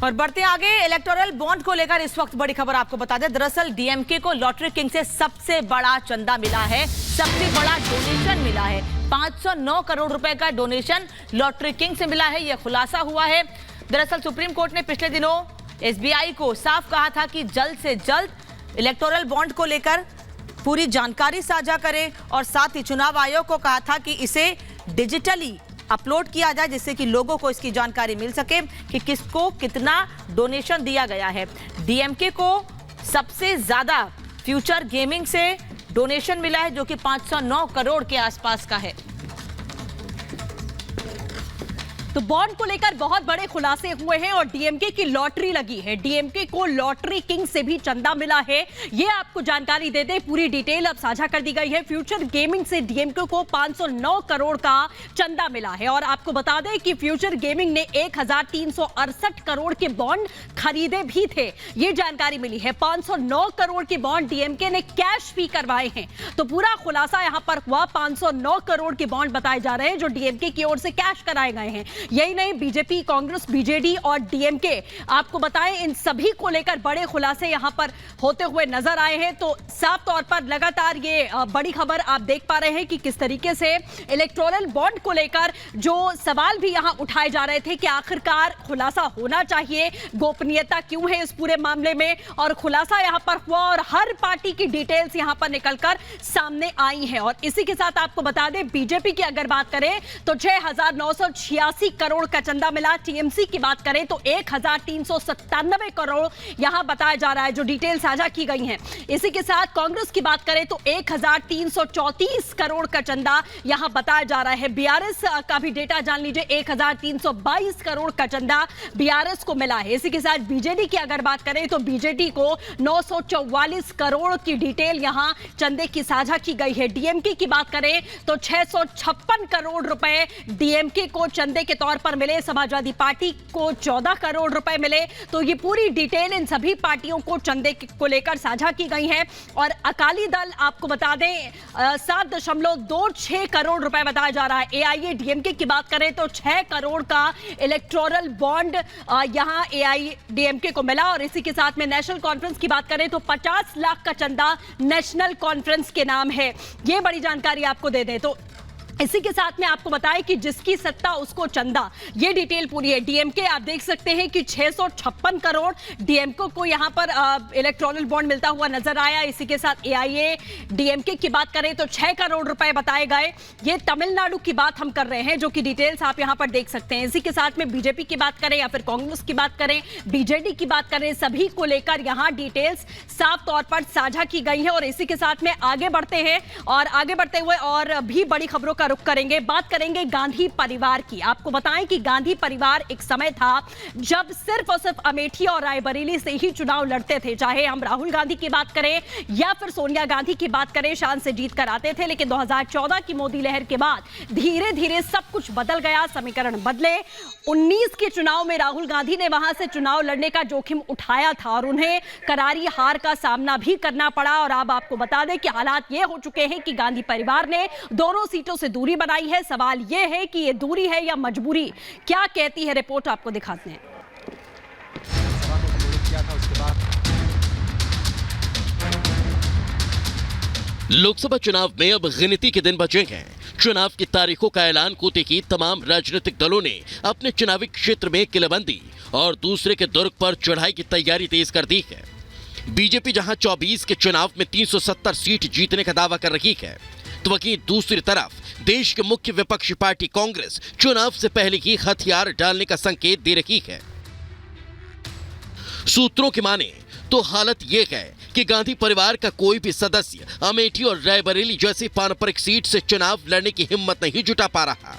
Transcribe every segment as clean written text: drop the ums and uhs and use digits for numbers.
और बढ़ते आगे, इलेक्टोरल बॉन्ड को लेकर इस वक्त बड़ी खबर आपको बता दें। दरअसल डीएमके को लॉटरी किंग से सबसे बड़ा चंदा मिला है, सबसे बड़ा डोनेशन मिला है। 509 करोड़ रुपए का डोनेशन लॉटरी किंग से मिला है, यह खुलासा हुआ है। दरअसल सुप्रीम कोर्ट ने पिछले दिनों एसबीआई को साफ कहा था कि जल्द से जल्द इलेक्टोरल बॉन्ड को लेकर पूरी जानकारी साझा करे और साथ ही चुनाव आयोग को कहा था कि इसे डिजिटली अपलोड किया जाए, जिससे कि लोगों को इसकी जानकारी मिल सके कि किसको कितना डोनेशन दिया गया है। डीएमके को सबसे ज्यादा फ्यूचर गेमिंग से डोनेशन मिला है, जो कि 509 करोड़ के आसपास का है। तो बॉन्ड को लेकर बहुत बड़े खुलासे हुए हैं और डीएमके की लॉटरी लगी है। डीएमके को लॉटरी किंग से भी चंदा मिला है, ये आपको जानकारी दे दे। पूरी डिटेल अब साझा कर दी गई है। फ्यूचर गेमिंग से डीएमके को 509 करोड़ का चंदा मिला है और आपको बता दें कि फ्यूचर गेमिंग ने 1368 करोड़ के बॉन्ड खरीदे भी थे, ये जानकारी मिली है। 509 करोड़ के बॉन्ड डीएमके ने कैश भी करवाए हैं। तो पूरा खुलासा यहां पर हुआ। 509 करोड़ के बॉन्ड बताए जा रहे हैं जो डीएमके की ओर से कैश कराए गए हैं। यही नहीं, बीजेपी, कांग्रेस, बीजेडी और डीएमके, आपको बताएं इन सभी को लेकर बड़े खुलासे यहां पर होते हुए नजर आए हैं। तो साफ तौर पर लगातार ये बड़ी खबर आप देख पा रहे हैं कि किस तरीके से इलेक्टोरल बॉन्ड को लेकर जो सवाल भी यहां उठाए जा रहे थे कि आखिरकार खुलासा होना चाहिए, गोपनीयता क्यों है इस पूरे मामले में, और खुलासा यहां पर हुआ और हर पार्टी की डिटेल्स यहां पर निकलकर सामने आई हैं। और इसी के साथ आपको बता दें, बीजेपी की अगर बात करें तो 6,986 करोड़ का चंदा मिला। टीएमसी की बात करें तो 1,397 करोड़ यहां बताया जा रहा है, जो डिटेल साझा की गई हैं। इसी के साथ कांग्रेस की बात करें तो 1,334 करोड़ का चंदा यहां बताया जा रहा है। बीआरएस का भी डेटा जान लीजिए, 1,322 करोड़ का चंदा बीआरएस को मिला है। इसी के साथ बीजेडी की अगर बात करें तो बीजेडी को 944 करोड़ की डिटेल यहां चंदे की साझा की गई है। डीएमके की बात करें तो 656 करोड़ रुपए डीएमके को चंदे के तौर पर मिले। समाजवादी पार्टी को 14 करोड़ रुपए मिले। तो ये पूरी डिटेल इन सभी पार्टियों को चंदे को लेकर साझा की गई है। और अकाली दल आपको बता दें 7.26 करोड़ रुपए बताया जा रहा है। एआईएडीएमके की बात करें तो 6 करोड़ का इलेक्टोरल बॉन्ड यहां एआईएडीएमके को मिला। और इसी के साथ में नेशनल कॉन्फ्रेंस की बात करें तो 50 लाख का चंदा नेशनल कॉन्फ्रेंस के नाम है। ये बड़ी जानकारी आपको दे दें। तो इसी के साथ में आपको बताएं कि जिसकी सत्ता उसको चंदा, ये डिटेल पूरी है। डीएमके आप देख सकते हैं कि 656 करोड़ डीएमके को यहां पर इलेक्टोरल बॉन्ड मिलता हुआ नजर आया। इसी के साथ एआईएडीएमके की बात करें तो 6 करोड़ रुपए बताए गए। ये तमिलनाडु की बात हम कर रहे हैं, जो कि डिटेल्स आप यहां पर देख सकते हैं। इसी के साथ में बीजेपी की बात करें या फिर कांग्रेस की बात करें, बीजेडी की बात करें, सभी को लेकर यहां डिटेल्स साफ तौर पर साझा की गई है। और इसी के साथ में आगे बढ़ते हैं और आगे बढ़ते हुए और भी बड़ी खबरों का रुख करेंगे। बात करेंगे गांधी परिवार की। आपको बताएं कि गांधी परिवार एक समय था जब सिर्फ और सिर्फ अमेठी और रायबरेली से ही चुनाव लड़ते थे। चाहे हम राहुल गांधी की बात करें या फिर सोनिया गांधी की बात करें, शान से जीत कर आते थे। लेकिन 2014 की मोदी लहर के बाद धीरे धीरे सब कुछ बदल गया, समीकरण बदले। 19 के चुनाव में राहुल गांधी ने वहां से चुनाव लड़ने का जोखिम उठाया था और उन्हें करारी हार का सामना भी करना पड़ा। और अब आपको बता दें कि हालात ये हो चुके हैं कि गांधी परिवार ने दोनों सीटों से दूरी बनाई है। सवाल यह है कि यह दूरी है या मजबूरी, क्या कहती है रिपोर्ट, आपको दिखाते हैं। लोकसभा चुनाव में अब गिनती के दिन बचे हैं। चुनाव की तारीखों का ऐलान होते ही तमाम राजनीतिक दलों ने अपने चुनावी क्षेत्र में किलेबंदी और दूसरे के दुर्ग पर चढ़ाई की तैयारी तेज कर दी है। बीजेपी जहां 24 के चुनाव में 370 सीट जीतने का दावा कर रही है, तो वहीं दूसरी तरफ देश के मुख्य विपक्षी पार्टी कांग्रेस चुनाव से पहले ही हथियार डालने का संकेत दे रही है। सूत्रों की माने तो हालत यह है कि गांधी परिवार का कोई भी सदस्य अमेठी और रायबरेली जैसी पारंपरिक सीट से चुनाव लड़ने की हिम्मत नहीं जुटा पा रहा।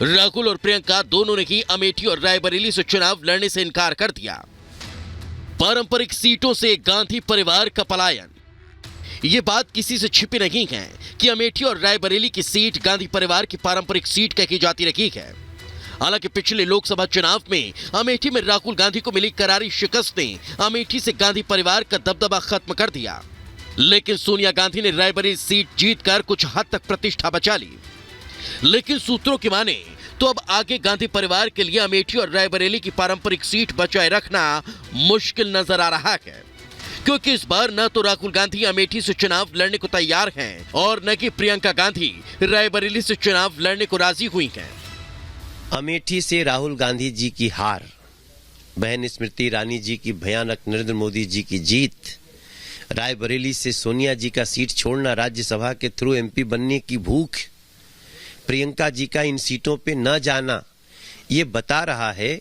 राहुल और प्रियंका दोनों ने ही अमेठी और रायबरेली से चुनाव लड़ने से इनकार कर दिया। पारंपरिक सीटों से गांधी परिवार का पलायन, ये बात किसी से छिपी नहीं है कि अमेठी और रायबरेली की सीट गांधी परिवार की पारंपरिक सीट कही जाती रही है। हालांकि पिछले लोकसभा चुनाव में अमेठी में राहुल गांधी को मिली करारी शिकस्त ने अमेठी से गांधी परिवार का दबदबा खत्म कर दिया। लेकिन सोनिया गांधी ने रायबरेली सीट जीतकर कुछ हद तक प्रतिष्ठा बचा ली। लेकिन सूत्रों की माने तो अब आगे गांधी परिवार के लिए अमेठी और रायबरेली की पारंपरिक सीट बचाए रखना मुश्किल नजर आ रहा है, क्योंकि इस बार न तो राहुल गांधी अमेठी से चुनाव लड़ने को तैयार हैं और न कि प्रियंका गांधी रायबरेली से चुनाव लड़ने को राजी हुई हैं। अमेठी से राहुल गांधी जी की हार, बहन स्मृति ईरानी जी की भयानक नरेंद्र मोदी जी की जीत, रायबरेली से सोनिया जी का सीट छोड़ना, राज्यसभा के थ्रू एमपी बनने की भूख, प्रियंका जी का इन सीटों पे न जाना, ये बता रहा है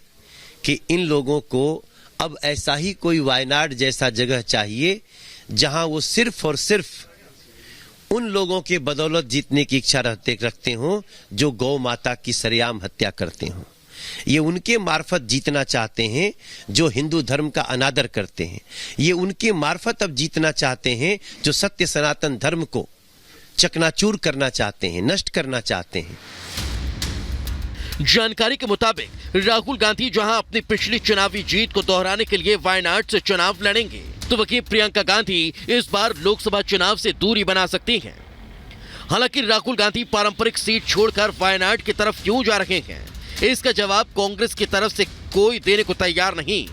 कि इन लोगों को अब ऐसा ही कोई वायनाड जैसा जगह चाहिए जहां वो सिर्फ और सिर्फ उन लोगों के बदौलत जीतने की इच्छा रखते हों जो गौ माता की सरेआम हत्या करते हों। ये उनके मार्फत जीतना चाहते हैं जो हिंदू धर्म का अनादर करते हैं। ये उनके मार्फत अब जीतना चाहते हैं जो सत्य सनातन धर्म को चकनाचूर करना चाहते हैं, नष्ट करना चाहते हैं। जानकारी के मुताबिक राहुल गांधी जहां अपनी पिछली चुनावी जीत को दोहराने के लिए वायनाड से चुनाव लड़ेंगे, तो वहीं प्रियंका गांधी इस बार लोकसभा चुनाव से दूरी बना सकती हैं। हालांकि राहुल गांधी पारंपरिक सीट छोड़कर वायनाड की तरफ क्यों जा रहे हैं, इसका जवाब कांग्रेस की तरफ से कोई देने को तैयार नहीं।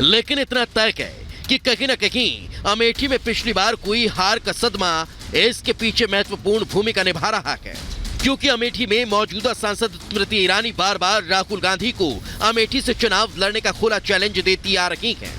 लेकिन इतना तय है कि कहीं न कहीं अमेठी में पिछली बार कोई हार का सदमा इसके पीछे महत्वपूर्ण भूमिका निभा रहा है, क्योंकि अमेठी में मौजूदा सांसद स्मृति ईरानी बार बार राहुल गांधी को अमेठी से चुनाव लड़ने का खुला चैलेंज देती आ रही हैं,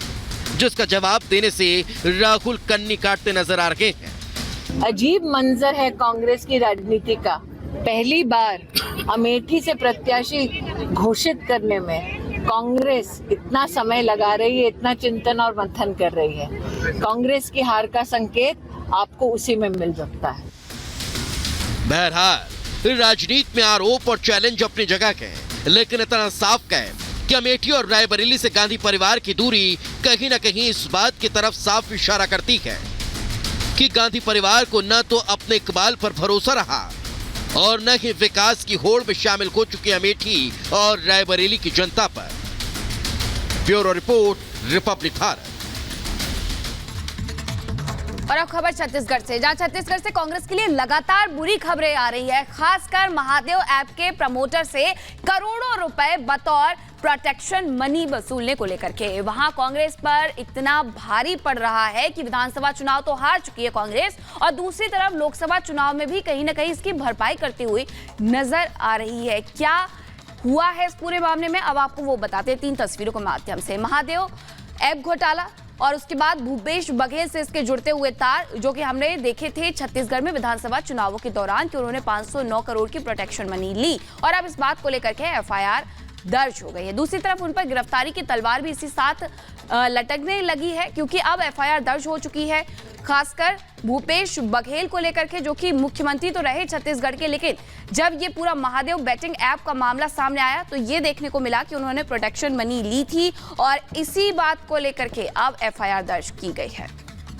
जिसका जवाब देने से राहुल कन्नी काटते नजर आ रहे हैं। अजीब मंजर है कांग्रेस की राजनीति का। पहली बार अमेठी से प्रत्याशी घोषित करने में कांग्रेस इतना समय लगा रही है, इतना चिंतन और मंथन कर रही है। कांग्रेस की हार का संकेत आपको उसी में मिल सकता है। बहरहाल राजनीति में आरोप और चैलेंज अपनी जगह है, लेकिन इतना साफ है कि अमेठी और रायबरेली से गांधी परिवार की दूरी कहीं न कहीं इस बात की तरफ साफ इशारा करती है कि गांधी परिवार को न तो अपने इकबाल पर भरोसा रहा और न ही विकास की होड़ में शामिल हो चुकी अमेठी और रायबरेली की जनता पर। Bureau report, Republic Bharat. और अब खबर छत्तीसगढ़ से, जहां छत्तीसगढ़ से कांग्रेस के लिए लगातार बुरी खबरें आ रही है। खासकर महादेव ऐप के प्रमोटर से करोड़ों रुपए बतौर प्रोटेक्शन मनी वसूलने को लेकर के वहां कांग्रेस पर इतना भारी पड़ रहा है कि विधानसभा चुनाव तो हार चुकी है कांग्रेस, और दूसरी तरफ लोकसभा चुनाव में भी कहीं ना कहीं इसकी भरपाई करती हुई नजर आ रही है। क्या हुआ है इस पूरे मामले में, अब आपको वो बताते हैं 3 तस्वीरों के माध्यम से। महादेव ऐप घोटाला और उसके बाद भूपेश बघेल से इसके जुड़ते हुए तार, जो कि हमने देखे थे छत्तीसगढ़ में विधानसभा चुनावों के दौरान कि उन्होंने 509 करोड़ की प्रोटेक्शन मनी ली, और अब इस बात को लेकर के एफआईआर दर्ज हो गई है। दूसरी तरफ उन पर गिरफ्तारी की तलवार भी इसी साथ लटकने लगी है, क्योंकि अब एफआईआर दर्ज हो चुकी है खासकर भूपेश बघेल को लेकर के, जो कि मुख्यमंत्री तो रहे छत्तीसगढ़ के, लेकिन जब ये पूरा महादेव बेटिंग ऐप का मामला सामने आया तो ये देखने को मिला कि उन्होंने प्रोटेक्शन मनी ली थी, और इसी बात को लेकर के अब एफआईआर दर्ज की गई है।